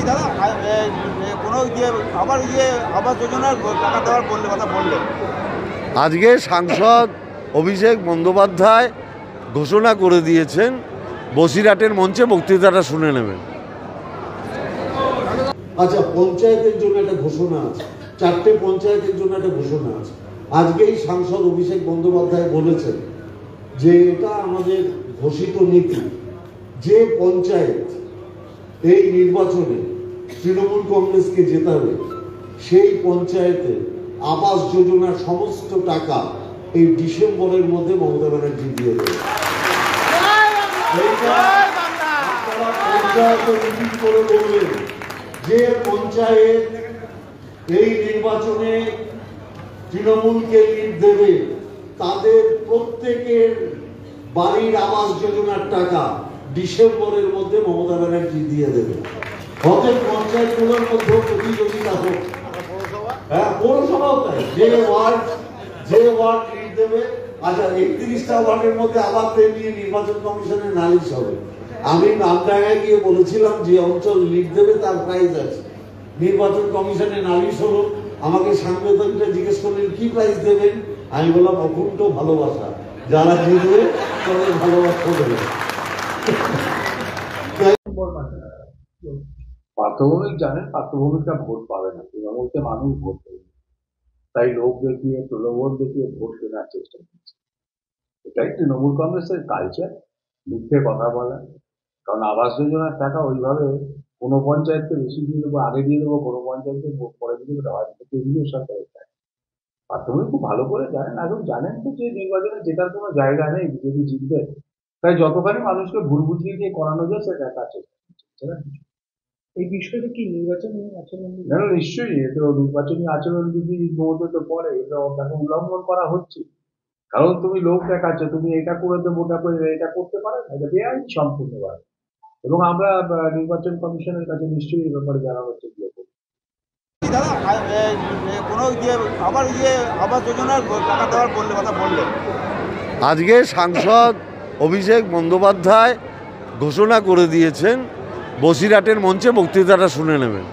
দাদা কোনো আবার আবাস যোজনার টাকা দেওয়ার কথা বললেন। আজকে সাংসদ অভিষেক বন্দ্যোপাধ্যায় ঘোষণা করে দিয়েছেন, বসিরহাটের মঞ্চে বক্তৃতাটা শুনে নেবেন। আচ্ছা, পঞ্চায়েতের জন্য একটা ঘোষণা আছে, 4টে পঞ্চায়েতের জন্য একটা ঘোষণা আছে। আজকেই সাংসদ অভিষেক বন্দ্যোপাধ্যায় বলেছেন যে এটা আমাদের ঘোষিত নীতি, যে পঞ্চায়েত এই নির্বাচনে তৃণমূল কংগ্রেসকে জেতাবে সেই পঞ্চায়েতে আবাস যোজনার সমস্ত টাকা এই ডিসেম্বরের মধ্যে মমতা ব্যানার্জি দিয়ে দেবে। করে বললেন যে পঞ্চায়েত এই নির্বাচনে তৃণমূলকে লিড দেবে তাদের প্রত্যেকের বাড়ির আবাস যোজনার টাকা ডিসেম্বরের মধ্যে মমতা ব্যানার্জি দিয়ে দেবে। অতএব পঞ্চায়েতগুলোর মধ্যে প্রতিযোগিতা হোক। হ্যাঁ, পৌরসভাও তাই, যে ওয়ার্ড লিড দেবে। আচ্ছা, 31টা ওয়ার্ডের মধ্যে আবার নিয়ে নির্বাচন কমিশনের নালিশ হবে। আমি নামডাঙ্গায় গিয়ে বলেছিলাম যে অঞ্চল লিড দেবে তার প্রাইজ আছে। নির্বাচন কমিশনে নালিশ হলো, আমাকে সাংবাদিকরা জিজ্ঞেস করলেন কি প্রাইজ দেবেন, আমি বললাম অকুণ্ঠ ভালোবাসা, যারা জিতবে তাদের ভালোবাসা দেবে। পার্থভৌমিক জানেন, পার্থভৌমিকটা ভোট পাবে না, তৃণমূলকে মানুষ ভোট দেবে, তাই লোক দেখিয়ে প্রলোভন দেখিয়ে ভোট কেনার চেষ্টা করছে। এটাই তৃণমূল কংগ্রেসের কালচার, মিথ্যে কথা বলা। কারণ আবাস যোজনার টাকা ওইভাবে কোনো পঞ্চায়েতকে বেশি দিয়ে দেবো, আগে দিয়ে দেবো, কোনো পঞ্চায়েতকে পরে দিয়ে দেবো, হয়তো কেন্দ্রীয় সরকারের টাকা। প্রাথমিক খুব ভালো করে জানেন, এখন জানেন তো যে নির্বাচনে জেতার কোনো জায়গা নেই, বিজেপি জিতবে, তাই যতখানি মানুষকে ভুল বুঝিয়ে দিয়ে করানো যায় সেটা তার চেষ্টা করছে। এই বিষয়টা কি নির্বাচনী আচরণ? না, নিশ্চয়ই এ তো নির্বাচনী আচরণ বিধি মধ্যে তো পড়ে, এটা তাকে উল্লঙ্ঘন করা হচ্ছে। কারণ তুমি লোক দেখাচ্ছ, তুমি এটা করে দেবো, ওটা করে এটা করতে পারে না, এটা বেআইন সম্পূর্ণভাবে। এবং আমরা নির্বাচন কমিশনের কাছে নিশ্চয়ই এই ব্যাপারে জানা হচ্ছে। দাদা কোনো আবার আবাস যোজনার টাকা দেওয়ার কথা বললেন। আজকে সাংসদ অভিষেক বন্দ্যোপাধ্যায় ঘোষণা করে দিয়েছেন, বসিরহাটের মঞ্চে বক্তৃতাটা শুনে নেবেন।